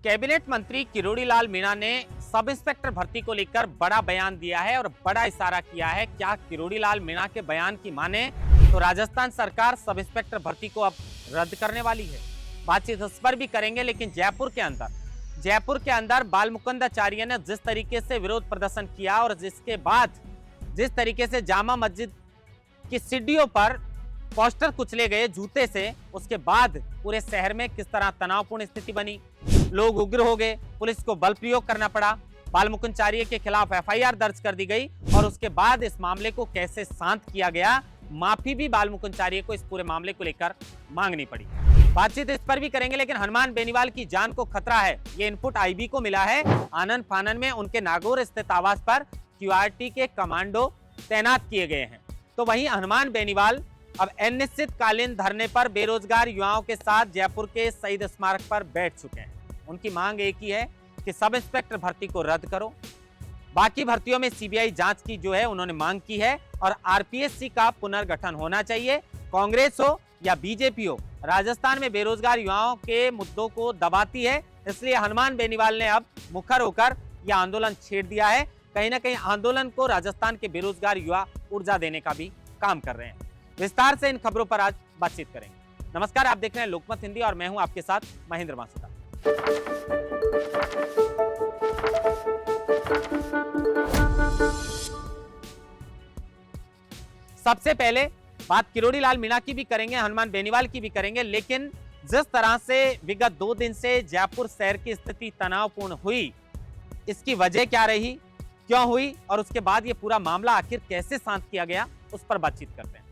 Cabinet मंत्री किरोड़ी लाल मीणा ने sub inspector भर्ती को लेकर बड़ा बयान दिया है और बड़ा इशारा किया है। क्या किरोड़ी लाल मीणा के बयान की माने तो राजस्थान सरकार सब इंस्पेक्टर भर्ती को अब रद्द करने वाली है। बातचीत इस पर भी करेंगे, लेकिन जयपुर के अंदर बालमुकुंदाचार्य ने जिस तरीके से विरोध प्रदर्शन किया और जिसके बाद जिस तरीके से जामा मस्जिद की सीढ़ियों पर पोस्टर कुचले गए जूते से, उसके बाद पूरे शहर में किस तरह तनावपूर्ण स्थिति बनी, लोग उग्र हो गए, पुलिस को बल प्रयोग करना पड़ा, बालमुकुंदाचार्य के खिलाफ एफआईआर दर्ज कर दी गई और उसके बाद इस मामले को कैसे शांत किया गया, माफी भी बालमुकुंदाचार्य को इस पूरे मामले को लेकर मांगनी पड़ी। बातचीत इस पर भी करेंगे, लेकिन हनुमान बेनीवाल की जान को खतरा है, ये इनपुट आईबी को मिला है। आनन फानन में उनके नागौर स्थित आवास पर क्यूआरटी के कमांडो तैनात किए गए हैं। तो वहीं हनुमान बेनीवाल अब अनिश्चितकालीन धरने पर बेरोजगार युवाओं के साथ जयपुर के शहीद स्मारक पर बैठ चुके हैं। उनकी मांग एक ही है कि सब इंस्पेक्टर भर्ती को रद्द करो, बाकी भर्तियों में सीबीआई जांच की जो है उन्होंने मांग की है और आरपीएससी का पुनर्गठन होना चाहिए। कांग्रेस हो या बीजेपी हो, राजस्थान में बेरोजगार युवाओं के मुद्दों को दबाती है, इसलिए हनुमान बेनीवाल ने अब मुखर होकर यह आंदोलन छेड़ दिया है। कहीं ना कहीं आंदोलन को राजस्थान के बेरोजगार युवा ऊर्जा देने का भी काम कर रहे हैं। विस्तार से इन खबरों पर आज बातचीत करेंगे। नमस्कार, आप देख रहे हैं लोकमत हिंदी और मैं हूं आपके साथ महेंद्र मासुदा। सबसे पहले बात किरोड़ी लाल मीणा की भी करेंगे, हनुमान बेनीवाल की भी करेंगे, लेकिन जिस तरह से विगत 2 दिन से जयपुर शहर की स्थिति तनावपूर्ण हुई, इसकी वजह क्या रही, क्यों हुई और उसके बाद ये पूरा मामला आखिर कैसे शांत किया गया, उस पर बातचीत करते हैं।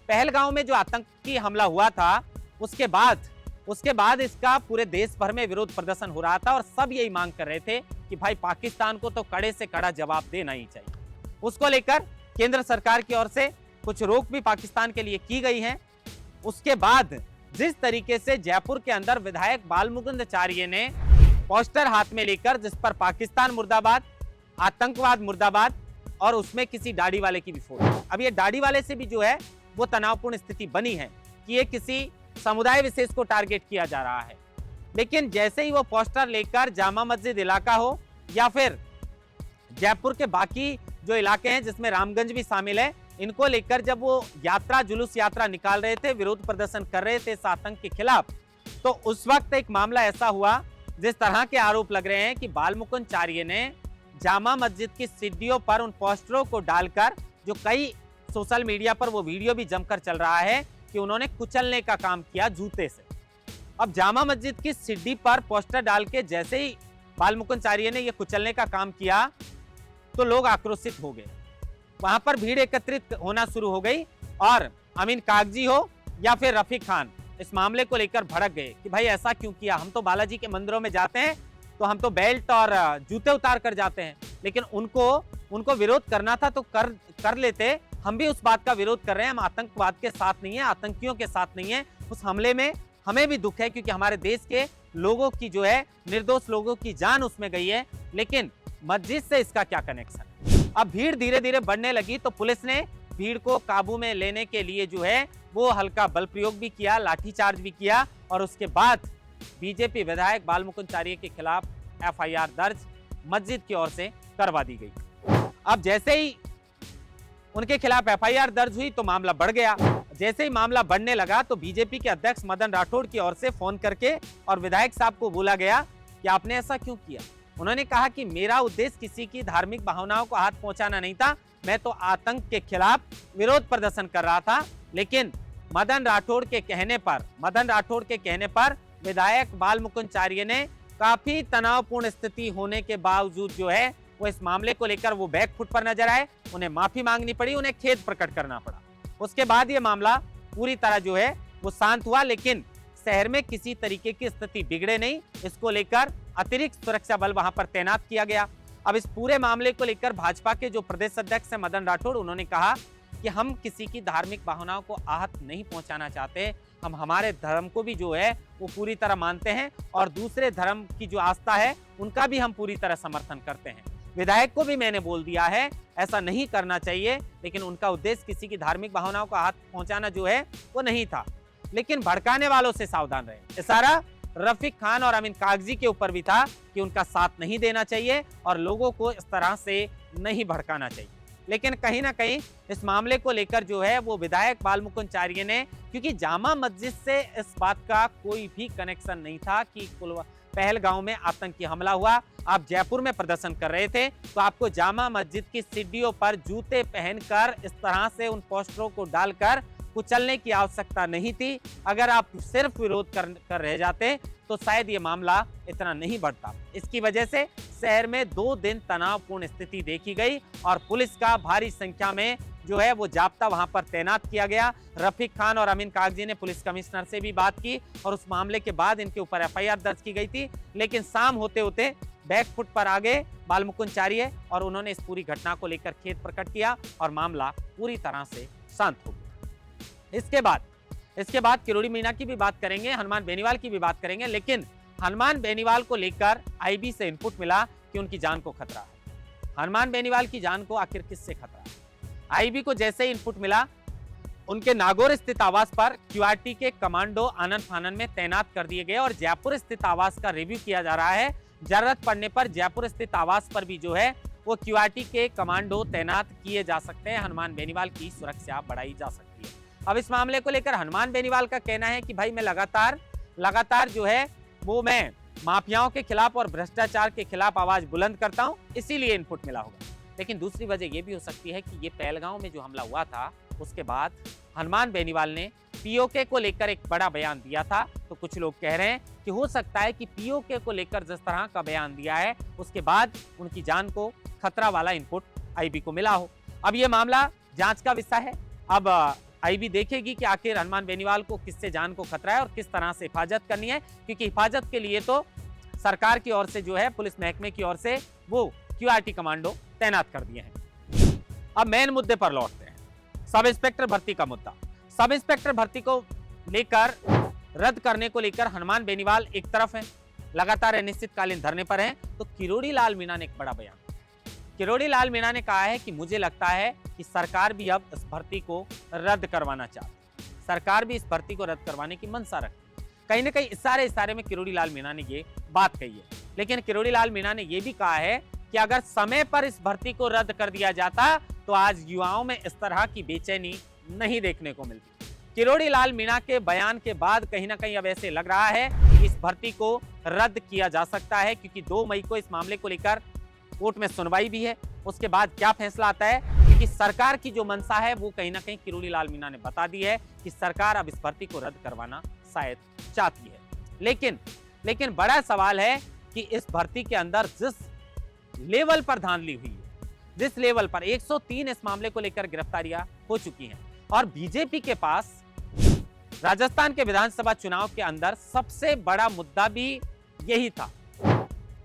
पहलगांव में जो आतंकी हमला हुआ था, उसके बाद इसका पूरे देश भर में विरोध प्रदर्शन हो रहा था और सब यही मांग कर रहे थे कि भाई पाकिस्तान को तो कड़े से कड़ा जवाब देना ही चाहिए। उसको लेकर केंद्र सरकार की ओर से कुछ रोक भी पाकिस्तान के लिए की गई है। उसके बाद जिस तरीके से जयपुर के अंदर विधायक बालमुकुंदाचार्य ने पोस्टर हाथ में लेकर जिस पर पाकिस्तान मुर्दाबाद, आतंकवाद मुर्दाबाद और उसमें किसी दाढ़ी वाले की भी फोटो, अब ये दाढ़ी वाले से भी जो है वो तनावपूर्ण स्थिति बनी है कि ये किसी समुदाय विशेष को टारगेट किया जा रहा है। लेकिन जैसे ही वो पोस्टर लेकर जामा मस्जिद इलाका हो या फिर जयपुर के बाकी जो इलाके हैं जिसमें रामगंज भी शामिल है, इनको लेकर जब वो जुलूस यात्रा निकाल रहे थे, विरोध प्रदर्शन कर रहे थे इस आतंक के खिलाफ, तो उस वक्त एक मामला ऐसा हुआ जिस तरह के आरोप लग रहे हैं कि बालमुकुंदाचार्य ने जामा मस्जिद की सीढ़ियों पर उन पोस्टरों को डालकर, जो कई सोशल मीडिया पर वो वीडियो भी जमकर चल रहा है कि उन्होंने कुचलने का काम किया जूते से। अब जामा मस्जिद की सीढ़ी पर पोस्टर डाल के जैसे ही बालमुकुंदाचार्य ने ये कुचलने का काम किया तो लोग आक्रोशित हो गए, वहां पर भीड़ एकत्रित होना शुरू हो गई और अमीन कागजी हो या फिर रफीक खान इस मामले को लेकर भड़क गए कि भाई ऐसा क्यों किया, हम तो बालाजी के मंदिरों में जाते हैं तो हम तो बेल्ट और जूते उतार कर जाते हैं, लेकिन उनको विरोध करना था तो कर लेते, हम भी उस बात का विरोध कर रहे हैं, हम आतंकवाद के साथ नहीं है, आतंकियों के साथ नहीं है, उस हमले में हमें भी दुख है क्योंकि हमारे देश के लोगों की जो है, निर्दोष लोगों की जान उसमें गई है, लेकिन मस्जिद से इसका क्या कनेक्शन। अब भीड़ धीरे धीरे बढ़ने लगी तो पुलिस ने भीड़ को काबू में लेने के लिए जो है वो हल्का बल प्रयोग भी किया, लाठीचार्ज भी किया और उसके बाद बीजेपी विधायक बालमुकुंदाचार्य के खिलाफ एफआईआर दर्ज मस्जिद की ओर से करवा दी गई। अब जैसे ही उनके खिलाफ एफआईआर दर्ज हुई तो मामला बढ़ गया। जैसे ही मामला बढ़ने लगा तो बीजेपी के अध्यक्ष मदन राठौड़ की ओर से फोन करके और विधायक साहब को बोला गया कि आपने ऐसा क्यों किया। उन्होंने कहा कि मेरा उद्देश्य किसी की धार्मिक भावनाओं को हाथ पहुंचाना नहीं था, मैं तो आतंक के खिलाफ विरोध प्रदर्शन कर रहा था। लेकिन मदन राठौड़ के कहने पर विधायक बालमुकुंदाचार्य ने काफी तनावपूर्ण स्थिति होने के बावजूद जो है वो इस मामले को लेकर वो बैकफुट पर नजर आए, उन्हें माफी मांगनी पड़ी, उन्हें खेद प्रकट करना पड़ा। उसके बाद ये मामला पूरी तरह जो है वो शांत हुआ, लेकिन शहर में किसी तरीके की स्थिति बिगड़े नहीं, इसको लेकर अतिरिक्त सुरक्षा बल वहां पर तैनात किया गया। अब इस पूरे मामले को लेकर भाजपा के जो प्रदेश अध्यक्ष है मदन राठौड़, उन्होंने कहा कि हम किसी की धार्मिक भावनाओं को आहत नहीं पहुंचाना चाहते, हम हमारे धर्म को भी जो है वो पूरी तरह मानते हैं और दूसरे धर्म की जो आस्था है उनका भी हम पूरी तरह समर्थन करते हैं। विधायक को भी मैंने बोल दिया है ऐसा नहीं करना चाहिए, लेकिन उनका उद्देश्य किसी की धार्मिक भावनाओं को आहत पहुंचाना जो है वो नहीं था। लेकिन भड़काने वालों से सावधान रहे। इशारा रफीक खान और अमीन कागजी के ऊपर भी था कि उनका साथ नहीं देना चाहिए और लोगों को इस तरह से नहीं भड़काना चाहिए। लेकिन कहीं ना कहीं इस मामले को लेकर जो है वो विधायक बालमुकुंद चारिये ने, क्योंकि जामा मस्जिद से इस बात का कोई भी कनेक्शन नहीं था कि पहलगांव में आतंकी हमला हुआ, आप जयपुर में प्रदर्शन कर रहे थे तो आपको जामा मस्जिद की सीढ़ियों पर जूते पहनकर इस तरह से उन पोस्टरों को डालकर कुचलने की आवश्यकता नहीं थी। अगर आप सिर्फ विरोध कर रह जाते तो शायद ये मामला इतना नहीं बढ़ता। इसकी वजह से शहर में 2 दिन तनावपूर्ण स्थिति देखी गई और पुलिस का भारी संख्या में जो है वो जाब्ता वहां पर तैनात किया गया। रफीक खान और अमीन कागजी ने पुलिस कमिश्नर से भी बात की और उस मामले के बाद इनके ऊपर एफआईआर दर्ज की गई थी। लेकिन शाम होते होते बैकफुट पर आ गए बालमुकुंद चारिये और उन्होंने इस पूरी घटना को लेकर खेद प्रकट किया और मामला पूरी तरह से शांत हो गया। इसके बाद किरोड़ी मीणा की भी बात करेंगे, हनुमान बेनीवाल की भी बात करेंगे। लेकिन हनुमान बेनीवाल को लेकर आईबी से इनपुट मिला कि उनकी जान को खतरा है। हनुमान बेनीवाल की जान को आखिर किससे खतरा है? आईबी को जैसे ही इनपुट मिला, उनके नागौर स्थित आवास पर क्यूआरटी के कमांडो आनन फानन में तैनात कर दिए गए और जयपुर स्थित आवास का रिव्यू किया जा रहा है। जरूरत पड़ने पर जयपुर स्थित आवास पर भी जो है वो क्यूआरटी के कमांडो तैनात किए जा सकते हैं। हनुमान बेनीवाल की सुरक्षा बढ़ाई जा सकती है। अब इस मामले को लेकर हनुमान बेनीवाल का कहना है कि भाई मैं लगातार जो है वो मैं माफियाओं के खिलाफ और भ्रष्टाचार के खिलाफ आवाज बुलंद करता हूं, इसीलिए इनपुट मिला होगा। लेकिन दूसरी वजह यह भी हो सकती है कि ये पहलगांव में जो हमला हुआ था उसके बाद हनुमान बेनीवाल ने पीओके को लेकर एक बड़ा बयान दिया था। तो कुछ लोग कह रहे हैं कि हो सकता है कि पीओके को लेकर जिस तरह का बयान दिया है उसके बाद उनकी जान को खतरा वाला इनपुट आईबी को मिला हो। अब ये मामला जांच का विषय है। अब आईबी देखेगी कि आखिर हनुमान बेनीवाल को किससे जान को खतरा है और किस तरह से हिफाजत करनी है, क्योंकि हिफाजत के लिए तो सरकार की ओर से जो है पुलिस महकमे की ओर से वो क्यूआरटी कमांडो तैनात कर दिए हैं। अब मेन मुद्दे पर लौटते हैं, सब इंस्पेक्टर भर्ती का मुद्दा। सब इंस्पेक्टर भर्ती को लेकर रद्द करने को लेकर हनुमान बेनीवाल एक तरफ है, लगातार अनिश्चितकालीन धरने पर हैं। तो किरोड़ी लाल मीणा ने एक बड़ा बयान, किरोड़ी लाल मीणा ने कहा है कि मुझे लगता है कि सरकार भी अब इस भर्ती को रद्द करवाना चाहती है। सरकार भी इस भर्ती को रद्द करवाने की मंशा रखती है। कहीं ना कहीं इशारे में किरोड़ी लाल मीणा ने ये बात कही है। लेकिन किरोड़ी लाल मीणा ने यह भी कहा है कि अगर समय पर इस भर्ती को रद्द कर दिया जाता तो आज युवाओं में इस तरह की बेचैनी नहीं देखने को मिलती। किरोड़ी लाल मीणा के बयान के बाद कहीं ना कहीं अब ऐसे लग रहा है कि इस भर्ती को रद्द किया जा सकता है, क्योंकि 2 मई को इस मामले को लेकर कोर्ट में सुनवाई भी है। उसके बाद क्या फैसला आता है, क्योंकि सरकार की जो मंशा है वो कहीं ना कहीं किरोड़ी लाल मीणा ने बता दी है कि सरकार अब इस भर्ती को रद्द करवाना शायद चाहती है। लेकिन बड़ा सवाल है कि इस भर्ती के अंदर जिस लेवल पर धांधली हुई है, जिस लेवल पर 103 इस मामले को लेकर गिरफ्तारियां हो चुकी हैं और बीजेपी के पास राजस्थान के विधानसभा चुनाव के अंदर सबसे बड़ा मुद्दा भी यही था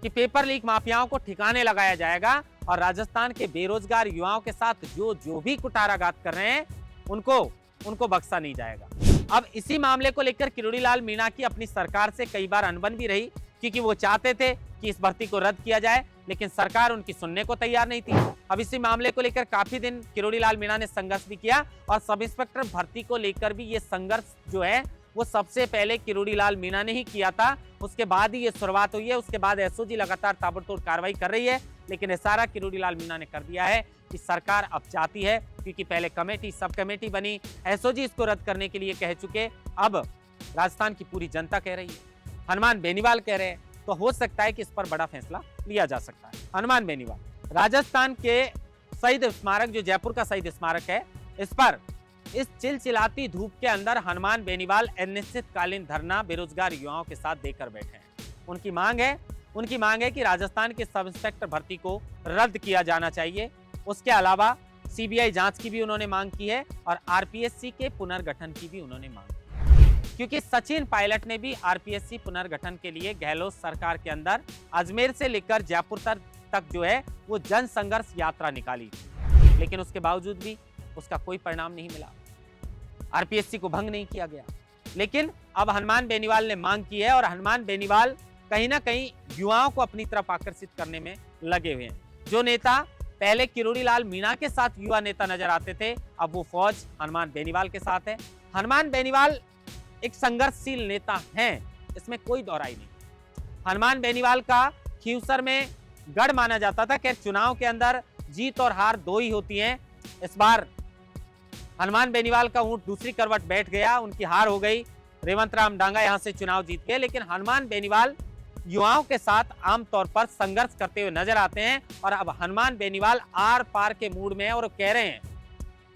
कि पेपर लीक माफियाओं को ठिकाने लगाया जाएगा और राजस्थान के बेरोजगार युवाओं के साथ जो भी कुठाराघात कर रहे हैं उनको बख्शा नहीं जाएगा। अब इसी मामले को लेकर किरोड़ी लाल मीणा की अपनी सरकार से कई बार अनबन भी रही, क्योंकि वो चाहते थे कि इस भर्ती को रद्द किया जाए, लेकिन सरकार उनकी सुनने को तैयार नहीं थी। अब इसी मामले को लेकर काफी दिन किरोड़ी लाल मीणा ने संघर्ष भी किया और सब इंस्पेक्टर भर्ती को लेकर भी ये संघर्ष जो है वो सबसे पहले किरोड़ी लाल मीणा ने ही किया था। उसके बाद ही ये शुरुआत हुई है। उसके बाद एसओजी लगातार ताबड़तोड़ कार्रवाई कर रही है, लेकिन इशारा किरोड़ी लाल मीणा ने कर दिया है कि सरकार अब चाहती है, क्योंकि पहले कमेटी सब कमेटी बनी, एसओजी इसको रद्द करने के लिए कह चुके, अब राजस्थान की पूरी जनता कह रही है, हनुमान बेनीवाल कह रहे हैं, तो हो सकता है कि इस पर बड़ा फैसला लिया जा सकता है। हनुमान बेनीवाल राजस्थान के शहीद स्मारक, जो जयपुर का शहीद स्मारक है, इस पर इस चिलचिलाती धूप के अंदर हनुमान बेनीवाल अनिश्चितकालीन धरना बेरोजगार युवाओं के साथ देकर बैठे हैं। उनकी मांग है कि राजस्थान के सब इंस्पेक्टर भर्ती को रद्द किया जाना चाहिए। उसके अलावा सीबीआई जांच की भी उन्होंने मांग की है और आरपीएससी के पुनर्गठन की भी उन्होंने मांग की है, क्योंकि सचिन पायलट ने भी आरपीएससी पुनर्गठन के लिए गहलोत सरकार के अंदर अजमेर से लेकर जयपुर तक जो है वो जन संघर्ष यात्रा निकाली, लेकिन उसके बावजूद भी उसका कोई परिणाम नहीं मिला, आरपीएससी को भंग नहीं किया गया। लेकिन अब हनुमान बेनीवाल ने मांग की है और हनुमान बेनीवाल कहीं ना कहीं युवाओं को अपनी तरफ आकर्षित करने में लगे हुए हैं। जो नेता पहले किरोड़ी लाल मीणा के साथ युवा नेता नजर आते थे, अब वो फौज हनुमान बेनीवाल के साथ है। हनुमान बेनीवाल एक संघर्षशील नेता हैं, इसमें कोई दोहराई नहीं। हनुमान बेनीवाल का खींवसर में गढ़ माना जाता था। खैर चुनाव के अंदर जीत और हार दो ही होती हैं। इस बार हनुमान बेनीवाल का ऊंट दूसरी करवट बैठ गया, उनकी हार हो गई। रेवंत राम डांगा यहां से चुनाव जीत गए, लेकिन हनुमान बेनीवाल युवाओं के साथ आमतौर पर संघर्ष करते हुए नजर आते हैं। और अब हनुमान बेनीवाल आर पार के मूड में है और कह रहे हैं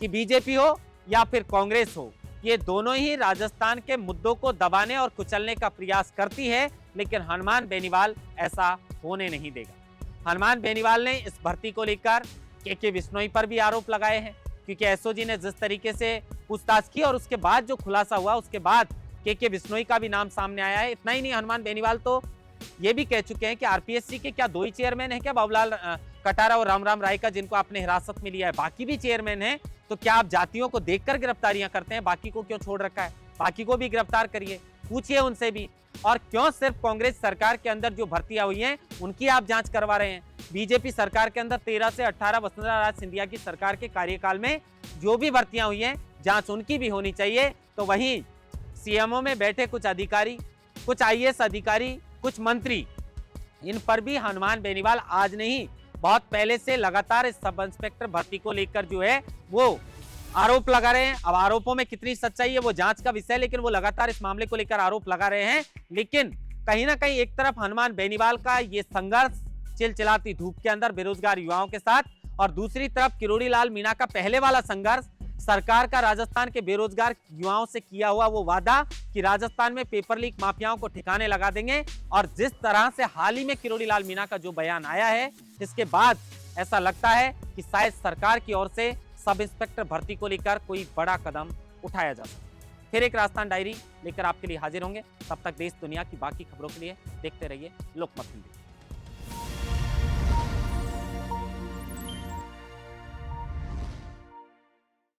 कि बीजेपी हो या फिर कांग्रेस हो, ये दोनों ही राजस्थान के मुद्दों को दबाने और कुचलने का प्रयास करती है, लेकिन हनुमान बेनीवाल ऐसा होने नहीं देगा। हनुमान बेनीवाल ने इस भर्ती को लेकर के बिश्नोई पर भी आरोप लगाए हैं, क्योंकि एसओजी ने जिस तरीके से पूछताछ की और उसके बाद जो खुलासा हुआ, उसके बाद के बिश्नोई का भी नाम सामने आया है। इतना ही नहीं, हनुमान बेनीवाल तो ये भी कह चुके हैं कि आरपीएससी के क्या दो ही चेयरमैन हैं क्या, बाबूलाल कटारा और रामराम राय का, जिनको आपने हिरासत में लिया है, बाकी भी चेयरमैन हैं, तो क्या आप जातियों को देखकर गिरफ्तारियां करते हैं, बाकी को क्यों छोड़ रखा है? बाकी को भी गिरफ्तार करिए, पूछिए उनसे भी। और क्यों सिर्फ कांग्रेस सरकार के अंदर जो भर्तियां हुई हैं उनकी आप जांच करवा रहे हैं? बीजेपी सरकार के अंदर 13 से 18 वसुंधरा राज सिंधिया की सरकार के कार्यकाल में जो भी भर्तियां हुई हैं, जांच उनकी भी होनी चाहिए। तो वहीं सीएमओ में बैठे कुछ अधिकारी, कुछ आईएएस अधिकारी, कुछ मंत्री, इन पर भी हनुमान बेनीवाल आज नहीं, बहुत पहले से लगातार इस सब इंस्पेक्टर भर्ती को लेकर जो है वो आरोप लगा रहे हैं। अब आरोपों में कितनी सच्चाई है वो जांच का विषय है, लेकिन वो लगातार इस मामले को लेकर आरोप लगा रहे हैं। लेकिन कहीं ना कहीं एक तरफ हनुमान बेनीवाल का ये संघर्ष चिलचिलाती धूप के अंदर बेरोजगार युवाओं के साथ, और दूसरी तरफ किरोड़ी लाल मीणा का पहले वाला संघर्ष, सरकार का राजस्थान के बेरोजगार युवाओं से किया हुआ वो वादा कि राजस्थान में पेपर लीक माफियाओं को ठिकाने लगा देंगे। और जिस तरह से हाल ही में किरोड़ी लाल मीणा का जो बयान आया है, इसके बाद ऐसा लगता है कि शायद सरकार की ओर से सब इंस्पेक्टर भर्ती को लेकर कोई बड़ा कदम उठाया जा सकता है। फिर एक राजस्थान डायरी लेकर आपके लिए हाजिर होंगे। तब तक देश दुनिया की बाकी खबरों के लिए देखते रहिए लोकमत हिंदी।